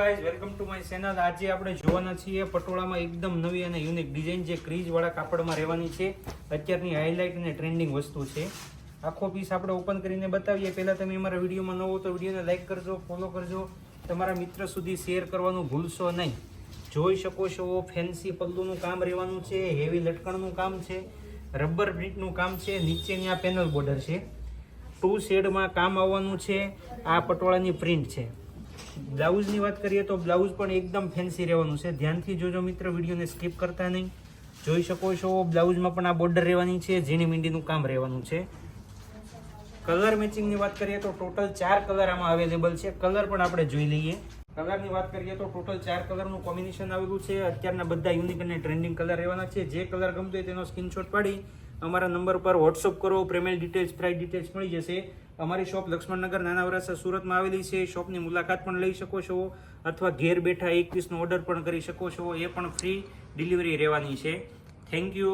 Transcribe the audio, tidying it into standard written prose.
Guys, welcome to my channel. આજે આપણે જોવાના છીએ પટોળામાં એકદમ નવી અને યુનિક ડિઝાઇન જે ક્રીજ વાળા કાપડમાં રહેવાની છે। અત્યારની હાઇલાઇટ અને ટ્રેન્ડિંગ વસ્તુ છે। આખો પીસ આપણે ઓપન કરીને બતાવીએ। પહેલા તમે અમારા વિડીયોમાં ન હો તો વિડીયોને લાઈક કરજો, ફોલો કરજો, તમારા મિત્ર સુધી શેર કરવાનું ભૂલશો નહીં। જોઈ શકો છો ફેન્સી પલ્લુનું કામ રહેવાનું છે, હેવી લટકણનું કામ છે, રબર પ્રિન્ટનું કામ છે, નીચેની આ પેનલ બોર્ડર છે, 2 શેડમાં કામ આવવાનું છે। આ પટોળાની પ્રિન્ટ છે। બ્લાઉઝની વાત કરીએ તો બ્લાઉઝ પણ એકદમ ફેન્સી રહેવાનું છે। ધ્યાનથી જોજો મિત્ર, વિડીયોને સ્કીપ કરતા નહીં। જોઈ શકો છો બ્લાઉઝમાં પણ આ બોર્ડર રહેવાની છે, ઝીણી મીંડીનું કામ રહેવાનું છે। કલર મેચિંગની વાત કરીએ તો ટોટલ 4 કલર આમાં અવેલેબલ છે। કલર પણ આપણે જોઈ લઈએ। કલરની વાત કરીએ તો ટોટલ 4 કલરનું કોમ્બિનેશન આવેલું છે। અત્યારના બધા યુનિક અને ટ્રેન્ડિંગ કલર રહેવાના છે। જે કલર ગમતો હોય તેનો સ્ક્રીનશોટ પાડી અમારા નંબર પર વોટ્સઅપ કરો। પેમેન્ટ ડિટેલ્સ, પ્રાઇસ ડિટેલ્સ મળી જશે। અમારી શોપ લક્ષ્મણનગર નાના વરાછા સુરતમાં આવેલી છે। શોપની મુલાકાત પણ લઈ શકો છો, અથવા ઘેર બેઠા 1 પીસનો ઓર્ડર પણ કરી શકો છો। એ પણ ફ્રી ડિલિવરી રહેવાની છે। Thank you.